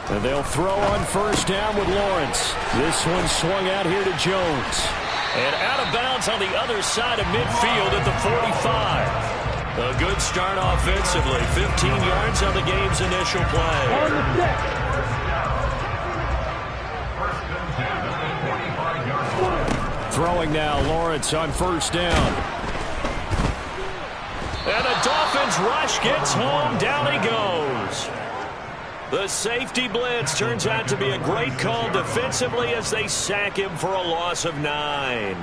And they'll throw on first down with Lawrence. This one swung out here to Jones. And out of bounds on the other side of midfield at the 45. A good start offensively. 15 yards on the game's initial play. Throwing now, Lawrence on first down. And the Dolphins rush gets home. Down he goes. The safety blitz turns out to be a great call defensively as they sack him for a loss of 9.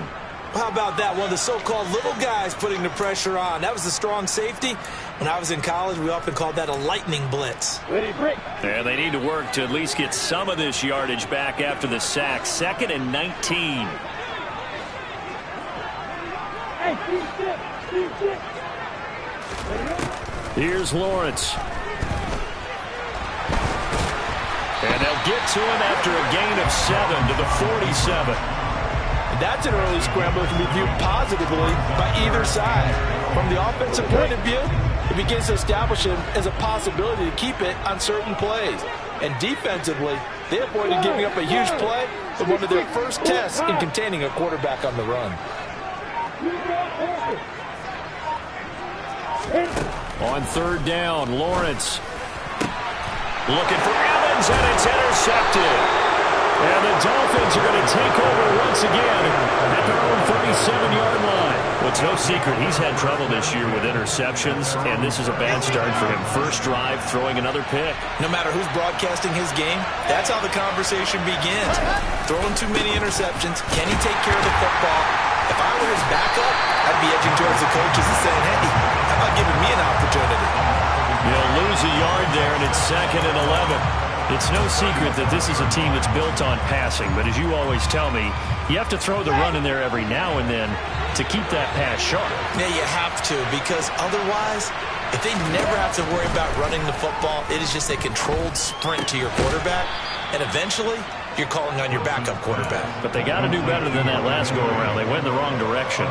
How about that? One of the so-called little guys putting the pressure on. That was the strong safety. When I was in college, we often called that a lightning blitz. And they need to work to at least get some of this yardage back after the sack. 2nd and 19. Here's Lawrence. And they'll get to him after a gain of 7 to the 47. And that's an early scramble that can be viewed positively by either side. From the offensive point of view, it begins to establish him as a possibility to keep it on certain plays. And defensively, they avoided giving up a huge play in one of their first tests in containing a quarterback on the run. On third down, Lawrence looking for Evans, and it's intercepted. And the Dolphins are going to take over once again at their own 37-yard line. Well, it's no secret he's had trouble this year with interceptions, and this is a bad start for him. First drive, throwing another pick. No matter who's broadcasting his game, that's how the conversation begins. Throwing too many interceptions. Can he take care of the football? If I were his backup, I'd be edging towards the coaches and saying, hey, how about giving me an opportunity? He'll lose a yard there, and it's 2nd and 11. It's no secret that this is a team that's built on passing, but as you always tell me, you have to throw the run in there every now and then to keep that pass sharp. Yeah, you have to, because otherwise, if they never have to worry about running the football, it is just a controlled sprint to your quarterback, and eventually, you're calling on your backup quarterback. But they got to do better than that last go-around. They went in the wrong direction.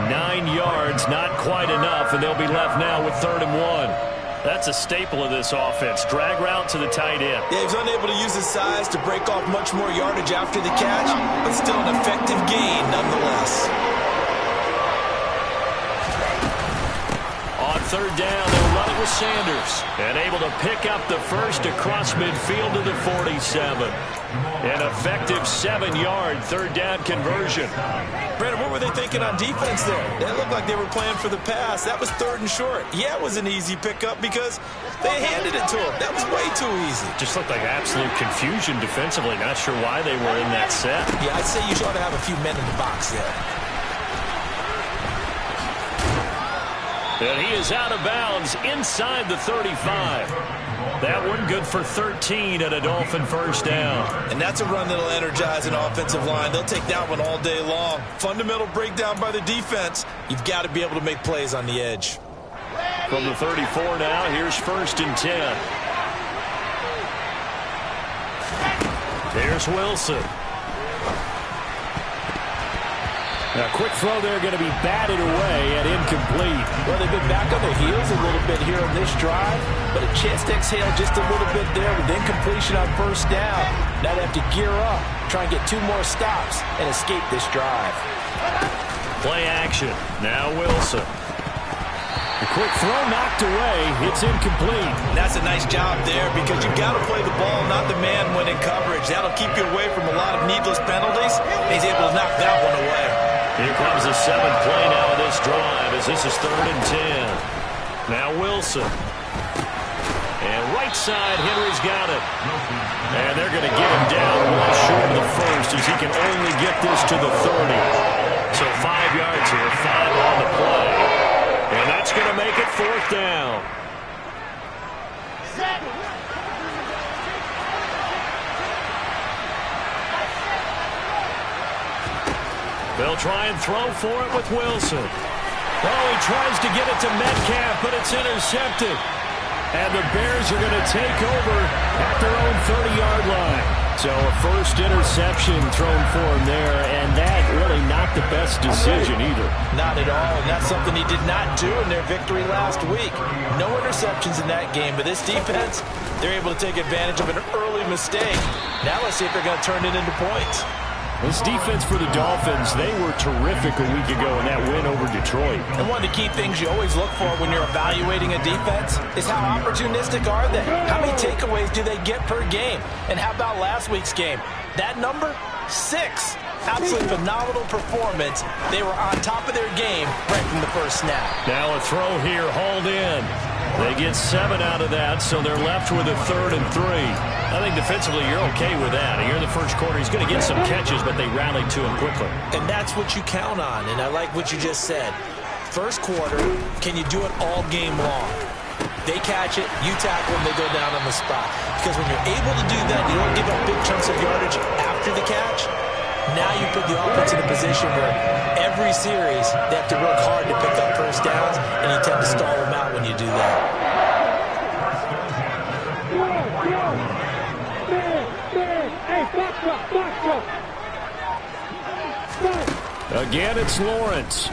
9 yards, not quite enough, and they'll be left now with 3rd and 1. That's a staple of this offense. Drag route to the tight end. Yeah, he was unable to use his size to break off much more yardage after the catch, but still an effective gain nonetheless. On third down, they'll run it with Sanders. And able to pick up the first across midfield to the 47. An effective 7-yard third down conversion. Brandon, what were they thinking on defense there? They looked like they were playing for the pass. That was 3rd and short. Yeah, it was an easy pickup because they handed it to him. That was way too easy. Just looked like absolute confusion defensively. Not sure why they were in that set. Yeah, I'd say you ought to have a few men in the box there. And he is out of bounds inside the 35. That one good for 13 at a Dolphin first down. And that's a run that'll energize an offensive line. They'll take that one all day long. Fundamental breakdown by the defense. You've got to be able to make plays on the edge. From the 34 now, here's 1st and 10. There's Wilson. A quick throw there going to be batted away and incomplete. Well, they've been back on their heels a little bit here on this drive, but a chance to exhale just a little bit there with incompletion on first down. Now they have to gear up, try and get 2 more stops, and escape this drive. Play action. Now Wilson. The quick throw knocked away. It's incomplete. And that's a nice job there because you've got to play the ball, not the man when in coverage. That'll keep you away from a lot of needless penalties. He's able to knock that one away. Here comes the 7th play now of this drive as this is 3rd and 10. Now Wilson. And right side, Henry's got it. And they're going to get him down well short of the first as he can only get this to the 30. So 5 yards here, 5 on the play. And that's going to make it 4th down. They'll try and throw for it with Wilson. Oh, he tries to get it to Metcalf, but it's intercepted. And the Bears are going to take over at their own 30-yard line. So a first interception thrown for him there, and that really not the best decision either. Not at all, and that's something he did not do in their victory last week. No interceptions in that game, but this defense, they're able to take advantage of an early mistake. Now let's see if they're going to turn it into points. This defense for the Dolphins, they were terrific a week ago in that win over Detroit. And one of the key things you always look for when you're evaluating a defense is how opportunistic are they? How many takeaways do they get per game? And how about last week's game? That number? 6. Absolutely phenomenal performance. They were on top of their game right from the first snap. Now a throw here, hauled in. They get 7 out of that, so they're left with a 3rd and 3. I think defensively you're okay with that. Here in the first quarter, he's going to get some catches, but they rallied to him quickly. And that's what you count on, and I like what you just said. First quarter, can you do it all game long? They catch it, you tackle them, they go down on the spot. Because when you're able to do that, you don't give up big chunks of yardage after the catch. Now you put the offense in a position where every series they have to work hard to pick up first downs, and you tend to stall them out when you do that. Again, it's Lawrence.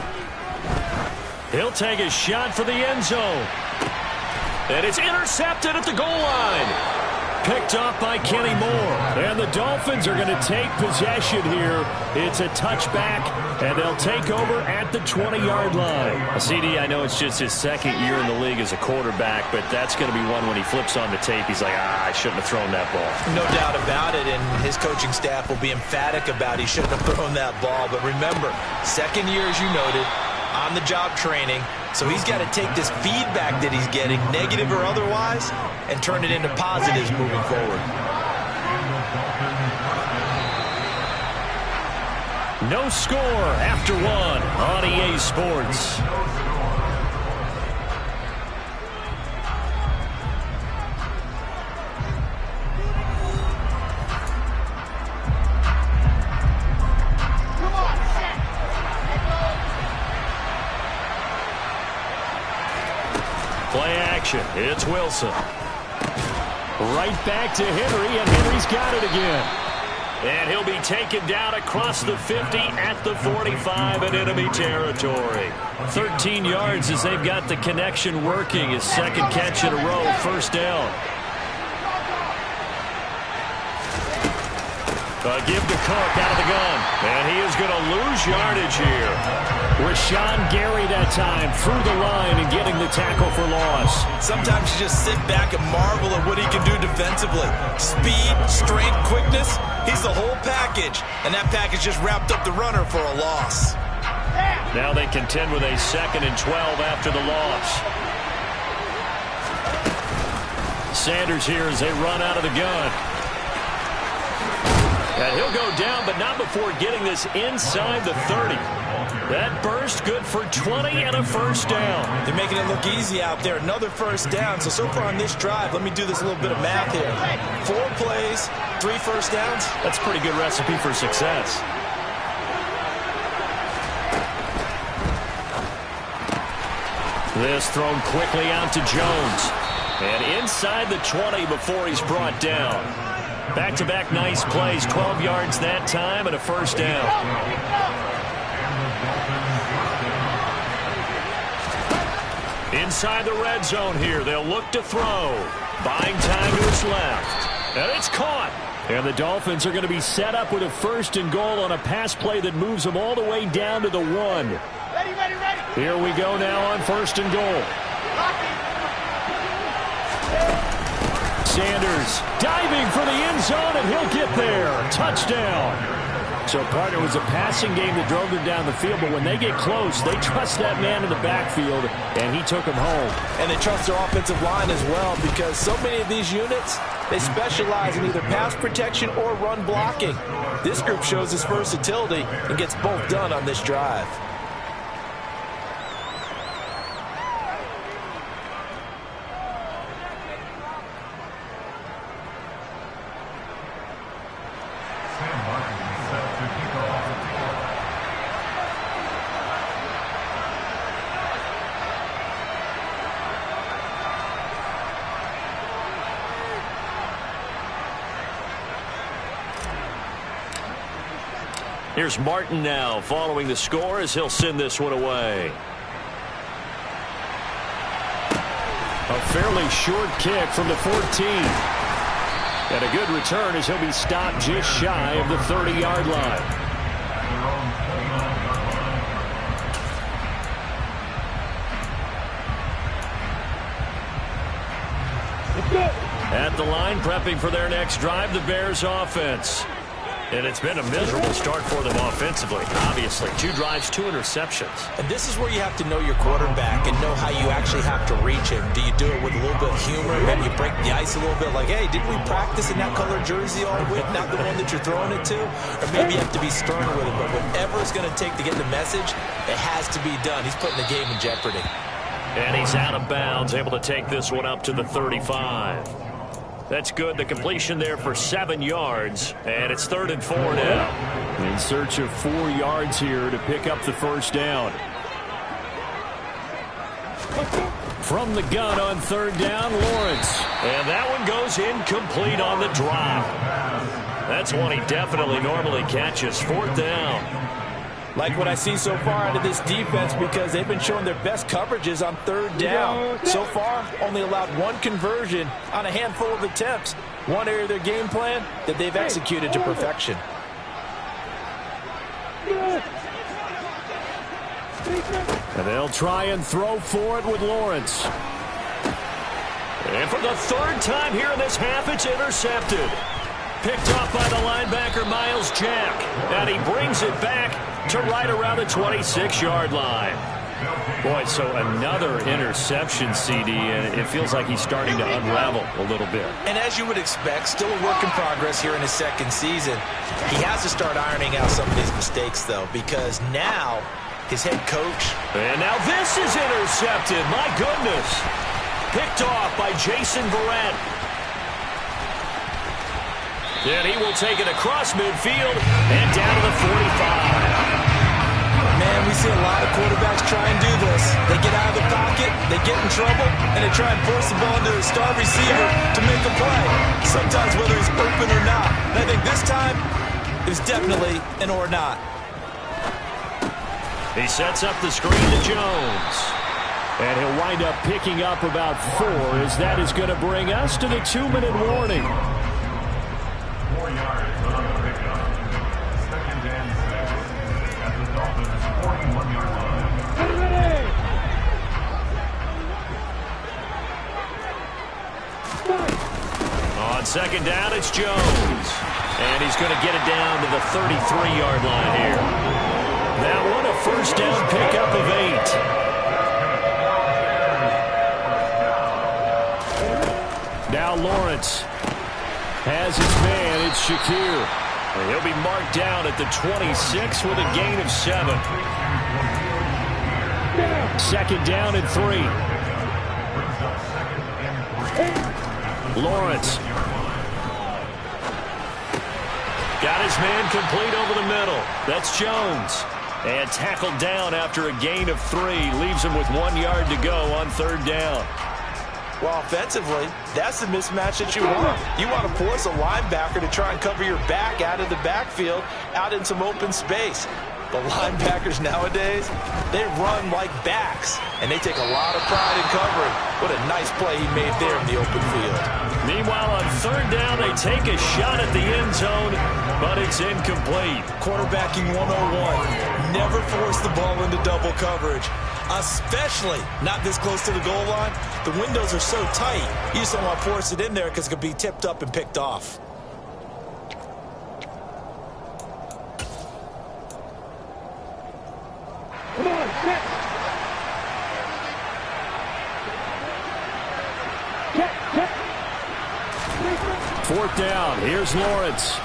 He'll take a shot for the end zone. And it's intercepted at the goal line. Picked off by Kenny Moore. And the Dolphins are going to take possession here. It's a touchback, and they'll take over at the 20-yard line. CD, I know it's just his second year in the league as a quarterback, but that's going to be one when he flips on the tape. He's like, I shouldn't have thrown that ball. No doubt about it, and his coaching staff will be emphatic about he shouldn't have thrown that ball. But remember, second year, as you noted, on-the-job training. So he's got to take this feedback that he's getting, negative or otherwise, and turn it into positives moving forward. No score after 1 on EA Sports. Play action. It's Wilson. Right back to Henry, and Henry's got it again. And he'll be taken down across the 50 at the 45 in enemy territory. 13 yards as they've got the connection working. His second catch in a row, first down. Give to Cook out of the gun. And he is going to lose yardage here. Rashawn Gary that time through the line and getting the tackle for loss. Sometimes you just sit back and marvel at what he can do defensively. Speed, strength, quickness. He's the whole package. And that package just wrapped up the runner for a loss. Now they contend with a 2nd and 12 after the loss. Sanders here as they run out of the gun. And he'll go down, but not before getting this inside the 30. That burst good for 20 and a first down. They're making it look easy out there. Another first down. So far on this drive, let me do this little bit of math here. 4 plays, 3 first downs. That's a pretty good recipe for success. This thrown quickly out to Jones. And inside the 20 before he's brought down. Back-to-back nice plays, 12 yards that time and a first down. Inside the red zone here, they'll look to throw. Buying time to his left. And it's caught. And the Dolphins are going to be set up with a 1st and goal on a pass play that moves them all the way down to the 1. Ready. Here we go now on 1st and goal. Sanders diving for the end zone, and he'll get there. Touchdown. So, partner, it was a passing game that drove them down the field, but when they get close, they trust that man in the backfield, and he took him home. And they trust their offensive line as well, because so many of these units, they specialize in either pass protection or run blocking. This group shows its versatility and gets both done on this drive. Here's Martin now following the score as he'll send this one away. A fairly short kick from the 14. And a good return as he'll be stopped just shy of the 30-yard line. At the line, prepping for their next drive, the Bears offense. And it's been a miserable start for them offensively. Obviously, 2 drives, 2 interceptions. And this is where you have to know your quarterback and know how you actually have to reach him. Do you do it with a little bit of humor? Maybe you break the ice a little bit like, hey, didn't we practice in that color jersey all week, not the one that you're throwing it to? Or maybe you have to be stern with it. But whatever it's going to take to get the message, it has to be done. He's putting the game in jeopardy. And he's out of bounds, able to take this one up to the 35. That's good. The completion there for 7 yards. And it's 3rd and 4 now. In search of 4 yards here to pick up the first down. From the gun on 3rd down, Lawrence. And that one goes incomplete on the drop. That's one he definitely normally catches. 4th down. Like what I see so far out of this defense because they've been showing their best coverages on 3rd down. So far, only allowed 1 conversion on a handful of attempts. One area of their game plan that they've executed to perfection. And they'll try and throw for it with Lawrence. And for the 3rd time here in this half, it's intercepted. Picked off by the linebacker, Myles Jack. And he brings it back to right around the 26-yard line. Boy, so another interception, CD, and it feels like he's starting to unravel a little bit. And as you would expect, still a work in progress here in his 2nd season. He has to start ironing out some of these mistakes, though, because now his head coach. And now this is intercepted. My goodness. Picked off by Jason Verrett. And he will take it across midfield and down to the 45. Man, we see a lot of quarterbacks try and do this. They get out of the pocket, they get in trouble, and they try and force the ball into a star receiver to make a play. Sometimes whether he's open or not. And I think this time, it was definitely an or not. He sets up the screen to Jones. And he'll wind up picking up about 4 as that is going to bring us to the 2-minute warning. 4 yards on the pickup. 2nd and 7 at the Dolphins' 41-yard line. On 2nd down, it's Jones. And he's going to get it down to the 33-yard line here. That one a 1st down pickup of 8. Now Lawrence has his man. It's Shakir. And he'll be marked down at the 26 with a gain of 7. 2nd down and 3. Lawrence. Got his man complete over the middle. That's Jones. And tackled down after a gain of 3. Leaves him with 1 yard to go on 3rd down. Well, offensively, that's the mismatch that you want. You want to force a linebacker to try and cover your back out of the backfield, out in some open space. The linebackers nowadays, they run like backs, and they take a lot of pride in covering. What a nice play he made there in the open field. Meanwhile, on 3rd down, they take a shot at the end zone, but it's incomplete. Quarterbacking 101. Never force the ball into double coverage, especially not this close to the goal line. The windows are so tight, you just don't want to force it in there because it could be tipped up and picked off. Come on, set. 4th down. Here's Lawrence.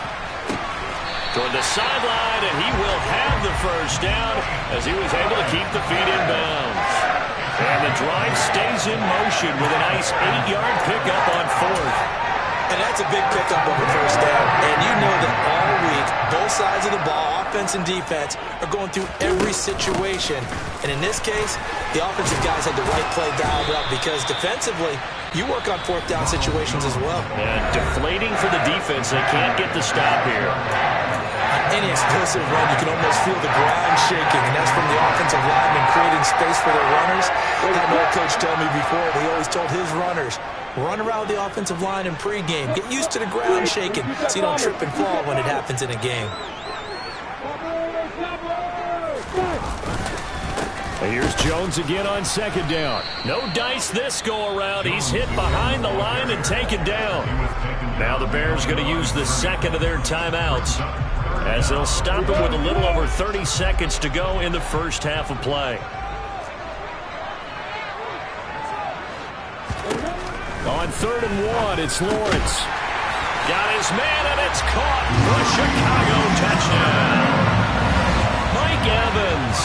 Toward the sideline, and he will have the 1st down as he was able to keep the feet in bounds. And the drive stays in motion with a nice 8-yard pickup on 4th. And that's a big pickup of a 1st down. And you know that all week, both sides of the ball, offense and defense, are going through every situation. And in this case, the offensive guys had the right play dialed up because defensively, you work on 4th down situations as well. And deflating for the defense. They can't get the stop here. any explosive run, you can almost feel the ground shaking, and that's from the offensive linemen creating space for their runners. I had an old coach tell me before, he always told his runners, run around the offensive line in pregame. Get used to the ground shaking so you don't trip and fall when it happens in a game. Here's Jones again on second down. No dice this go-around. He's hit behind the line and taken down. Now the Bears going to use the second of their timeouts as they'll stop him with a little over 30 seconds to go in the first half of play. On 3rd and 1, it's Lawrence. Got his man, and it's caught for a Chicago touchdown. Mike Evans,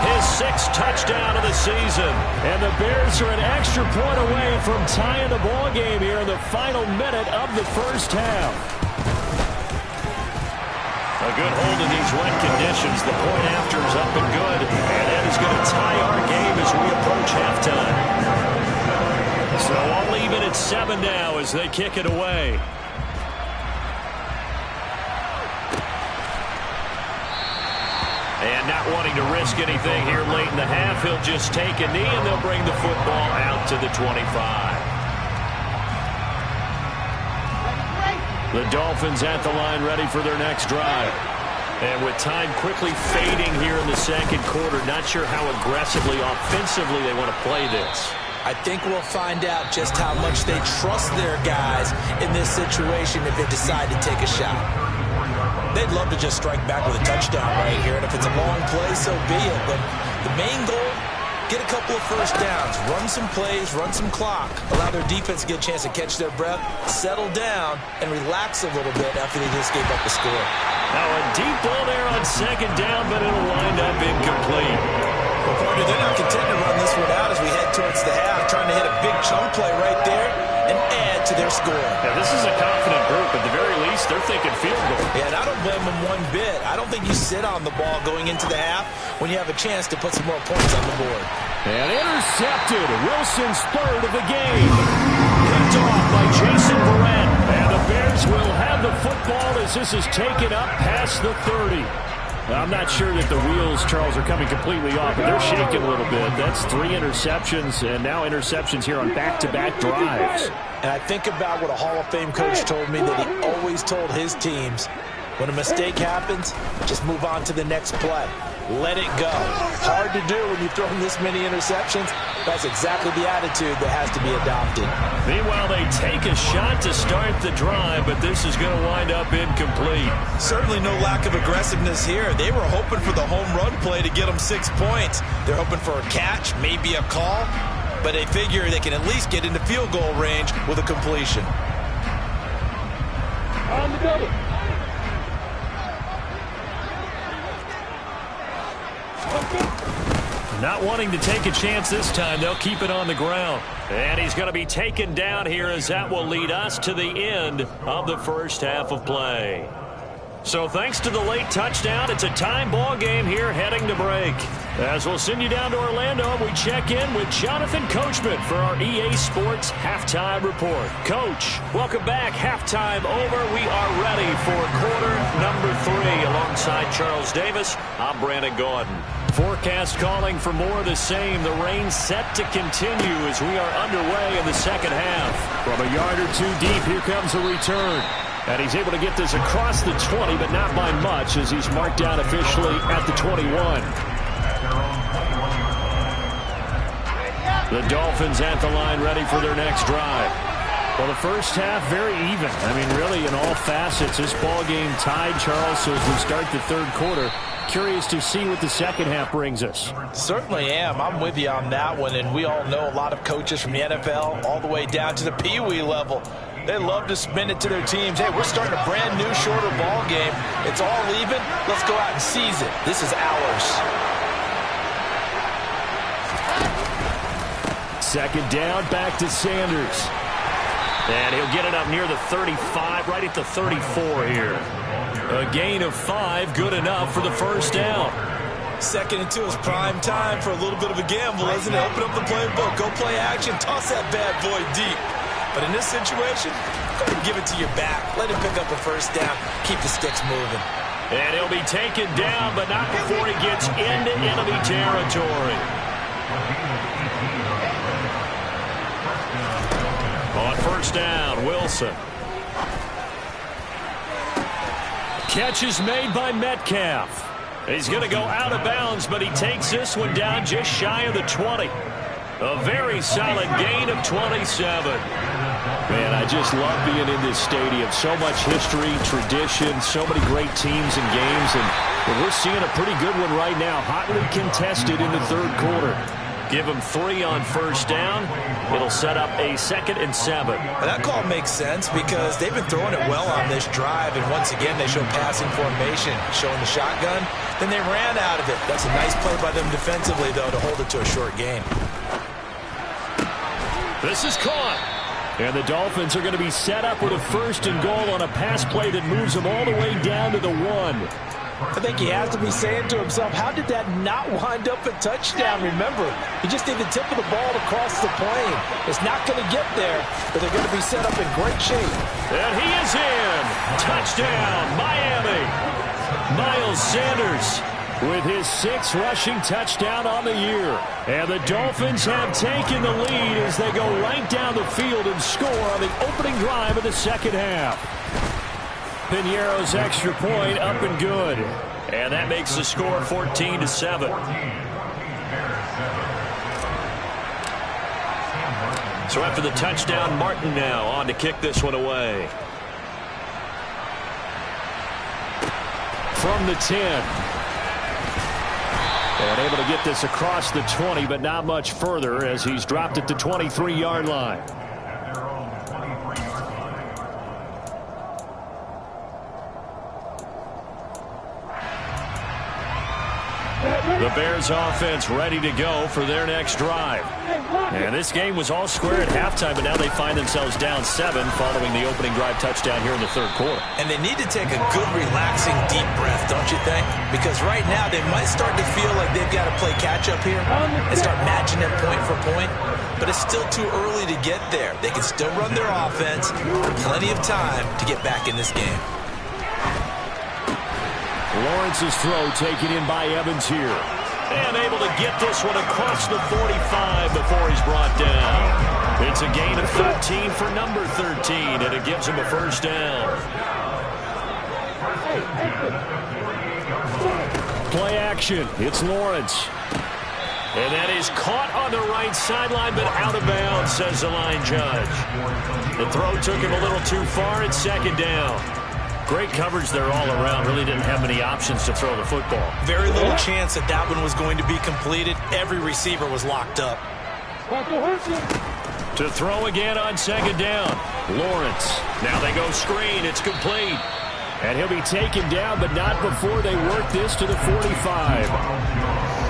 his 6th touchdown of the season. And the Bears are an extra point away from tying the ball game here in the final minute of the first half. A good hold in these wet conditions. The point after is up and good. And that is going to tie our game as we approach halftime. So I'll leave it at 7 now as they kick it away. And not wanting to risk anything here late in the half, he'll just take a knee and they'll bring the football out to the 25. The Dolphins at the line ready for their next drive. And with time quickly fading here in the second quarter, not sure how aggressively, offensively they want to play this. I think we'll find out just how much they trust their guys in this situation if they decide to take a shot. They'd love to just strike back with a touchdown right here, and if it's a long play, so be it. But the main goal, get a couple of first downs, run some plays, run some clock, allow their defense to get a chance to catch their breath, settle down, and relax a little bit after they just gave up the score. Now a deep ball there on second down, but it'll wind up incomplete. Well, partner, they're not content to run this one out as we head towards the half, trying to hit a big chunk play right there and add to their score. Now, this is a confident group. At the very least, they're thinking field goal. Yeah, and I don't blame them one bit. I don't think you sit on the ball going into the half when you have a chance to put some more points on the board. And intercepted. Wilson's 3rd of the game. Picked off by Jason Verrett. And the Bears will have the football as this is taken up past the 30. I'm not sure that the wheels, Charles, are coming completely off, but they're shaking a little bit. That's 3 interceptions, and now interceptions here on back-to-back drives. And I think about what a Hall of Fame coach told me that he always told his teams, when a mistake happens, just move on to the next play. Let it go. Hard to do when you've thrown this many interceptions. That's exactly the attitude that has to be adopted. Meanwhile, they take a shot to start the drive, but this is going to wind up incomplete. Certainly no lack of aggressiveness here. They were hoping for the home run play to get them 6 points. They're hoping for a catch, maybe a call, but they figure they can at least get into field goal range with a completion. On the double. Not wanting to take a chance this time, they'll keep it on the ground. And he's going to be taken down here as that will lead us to the end of the first half of play. So thanks to the late touchdown, it's a time ball game here heading to break. As we'll send you down to Orlando, we check in with Jonathan Coachman for our EA Sports Halftime Report. Coach, welcome back. Halftime over. We are ready for quarter number 3. Alongside Charles Davis, I'm Brandon Gordon. Forecast calling for more of the same. The rain set to continue as we are underway in the second half. From a yard or 2 deep, here comes a return. And he's able to get this across the 20, but not by much as he's marked down officially at the 21. The Dolphins at the line ready for their next drive. Well, the first half, very even. I mean, really, in all facets, this ball game tied, Charles, so as we start the third quarter, curious to see what the second half brings us. Certainly am. I'm with you on that one, and we all know a lot of coaches from the NFL all the way down to the Pee Wee level. They love to spin it to their teams. Hey, we're starting a brand new, shorter ball game. It's all even. Let's go out and seize it. This is ours. Second down, back to Sanders. And he'll get it up near the 35, right at the 34 here. A gain of 5, good enough for the first down. 2nd and 2 is prime time for a little bit of a gamble, isn't it? Open up the playbook, go play action, toss that bad boy deep. But in this situation, go ahead and give it to your back. Let him pick up a first down. Keep the sticks moving. And he'll be taken down, but not before he gets into enemy territory. On first down, Wilson. Catch is made by Metcalf. He's going to go out of bounds, but he takes this one down just shy of the 20. A very solid gain of 27. Man, I just love being in this stadium. So much history, tradition, so many great teams and games, and we're seeing a pretty good one right now. Hotly contested in the third quarter. Give him 3 on first down. It'll set up a 2nd and 7. That call makes sense because they've been throwing it well on this drive, and once again they show passing formation, showing the shotgun. Then they ran out of it. That's a nice play by them defensively, though, to hold it to a short gain. This is caught. And the Dolphins are going to be set up with a 1st and goal on a pass play that moves them all the way down to the 1. I think he has to be saying to himself, how did that not wind up a touchdown? Remember, he just need the tip of the ball to cross the plane. It's not going to get there, but they're going to be set up in great shape. And he is in. Touchdown, Miami. Miles Sanders with his 6th rushing touchdown on the year. And the Dolphins have taken the lead as they go right down the field and score on the opening drive of the second half. Piñeiro's extra point up and good. And that makes the score 14-7. So after the touchdown, Martin now on to kick this one away. From the 10. And able to get this across the 20, but not much further as he's dropped it to 23-yard line. The Bears offense ready to go for their next drive. And this game was all square at halftime, but now they find themselves down 7 following the opening drive touchdown here in the third quarter. And they need to take a good, relaxing, deep breath, don't you think? Because right now they might start to feel like they've got to play catch-up here and start matching them point for point. But it's still too early to get there. They can still run their offense. Plenty of time to get back in this game. Lawrence's throw taken in by Evans here. And able to get this one across the 45 before he's brought down. It's a gain of 13 for number 13, and it gives him a first down. Play action. It's Lawrence. And that is caught on the right sideline, but out of bounds, says the line judge. The throw took him a little too far. It's second down. Great coverage there all around. Really didn't have many options to throw the football. Very little chance that that one was going to be completed. Every receiver was locked up. To throw again on second down. Lawrence. Now they go screen. It's complete. And he'll be taken down, but not before they work this to the 45.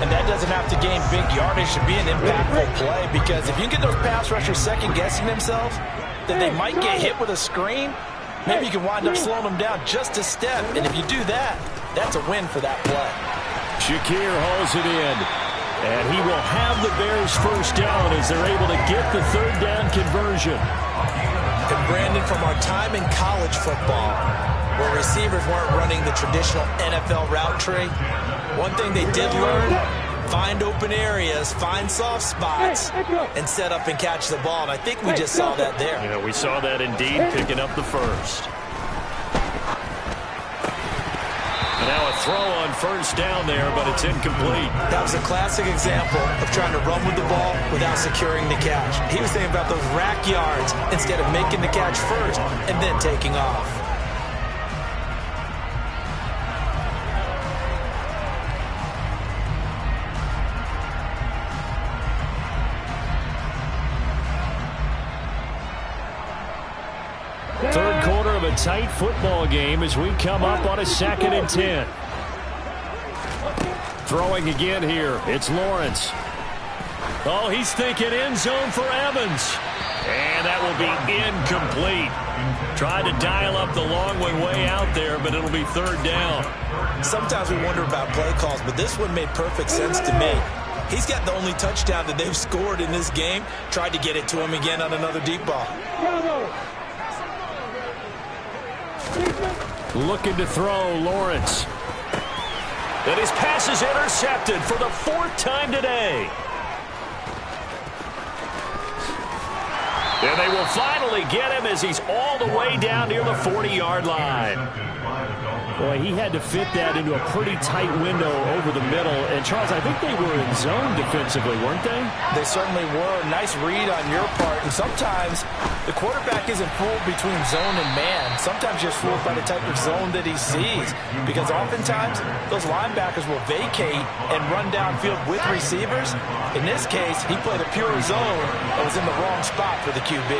And that doesn't have to gain big yardage to be an impactful play, because if you can get those pass rushers second-guessing themselves, then they might get hit with a screen. Maybe you can wind up slowing them down just a step. And if you do that, that's a win for that play. Shakir hauls it in. And he will have the Bears first down as they're able to get the third down conversion. And Brandon, from our time in college football, where receivers weren't running the traditional NFL route tree, one thing they did learn: find open areas, find soft spots, and set up and catch the ball. And I think we just saw that there. Yeah, we saw that indeed, picking up the first. And now a throw on first down there, but it's incomplete. That was a classic example of trying to run with the ball without securing the catch. He was thinking about those rack yards instead of making the catch first and then taking off. Third quarter of a tight football game as we come up on a 2nd and 10. Throwing again here. It's Lawrence. Oh, he's thinking end zone for Evans. And that will be incomplete. Tried to dial up the long one way out there, but it'll be third down. Sometimes we wonder about play calls, but this one made perfect sense to me. He's got the only touchdown that they've scored in this game. Tried to get it to him again on another deep ball. Looking to throw, Lawrence. And his pass is intercepted for the 4th time today. And they will finally get him as he's all the way down near the 40-yard line. Boy, he had to fit that into a pretty tight window over the middle. And, Charles, I think they were in zone defensively, weren't they? They certainly were. Nice read on your part. And sometimes the quarterback isn't fooled between zone and man. Sometimes you're fooled by the type of zone that he sees. Because oftentimes, those linebackers will vacate and run downfield with receivers. In this case, he played a pure zone that was in the wrong spot for the QB.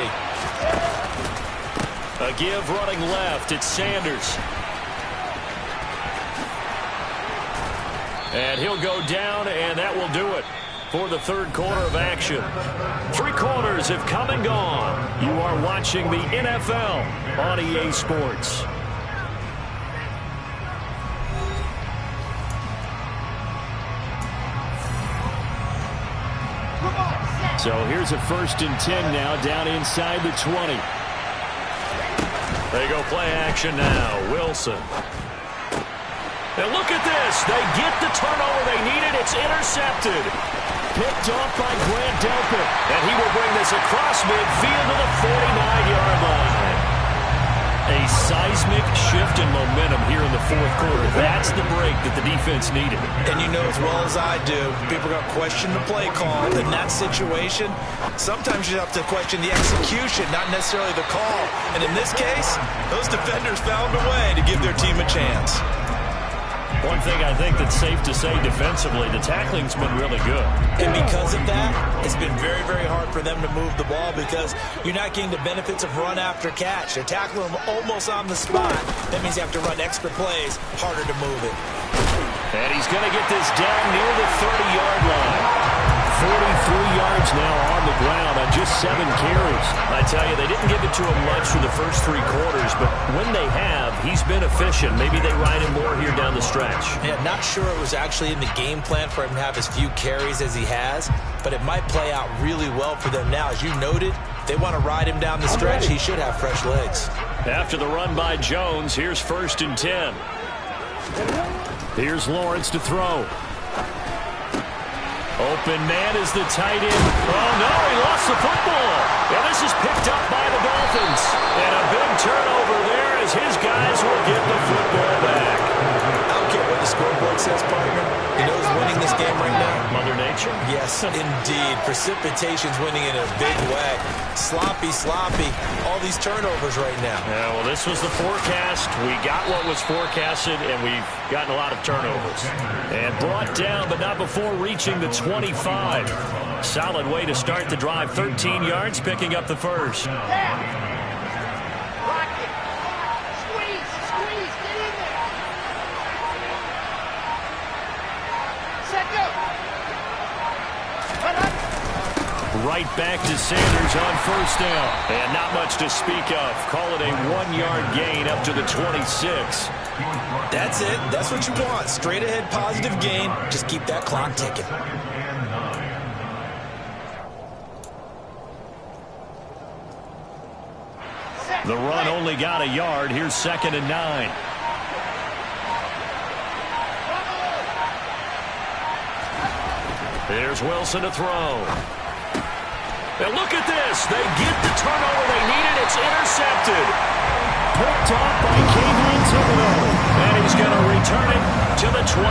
A give running left. It's Sanders. And he'll go down, and that will do it for the 3rd quarter of action. 3 quarters have come and gone. You are watching the NFL on EA Sports. So here's a 1st and 10 now, down inside the 20. They go play action now. Wilson. And look at this. They get the turnover they needed. It's intercepted. Picked off by Grant Delpit. And he will bring this across midfield to the 49-yard line. A seismic shift in momentum here in the 4th quarter. That's the break that the defense needed. And you know as well as I do, people are going to question the play call. In that situation, sometimes you have to question the execution, not necessarily the call. And in this case, those defenders found a way to give their team a chance. One thing I think that's safe to say defensively, the tackling's been really good. And because of that, it's been very, very hard for them to move the ball because you're not getting the benefits of run after catch. They're tackling them almost on the spot. That means you have to run extra plays, harder to move it. And he's going to get this down near the 30-yard line. 43 yards now on the ground on just 7 carries. I tell you, they didn't give it to him much for the first 3 quarters, but when they have, he's been efficient. Maybe they ride him more here down the stretch. Yeah, not sure it was actually in the game plan for him to have as few carries as he has, but it might play out really well for them now. As you noted, they want to ride him down the stretch. He should have fresh legs. After the run by Jones, here's 1st and 10. Here's Lawrence to throw. Open man is the tight end. Oh, no, he lost the football. And this is picked up by the Dolphins. And a big turnover there as his guys will get the football back. I don't care what the scoreboard says, partner. You know who's winning this game right now? Mother Nature? Yes, indeed. Precipitation's winning in a big way. Sloppy. All these turnovers right now. Yeah, well, this was the forecast. We got what was forecasted, and we've gotten a lot of turnovers. And brought down, but not before reaching the 25. Solid way to start the drive. 13 yards, picking up the first. Right back to Sanders on 1st down. And not much to speak of. Call it a 1-yard gain up to the 26. That's it. That's what you want. Straight ahead positive gain. Just keep that clock ticking. The run only got a yard. Here's 2nd and 9. There's Wilson to throw. And look at this. They get the turnover they needed. It's intercepted. Picked off by Kayvon Thibodeaux. And he's going to return it to the 20.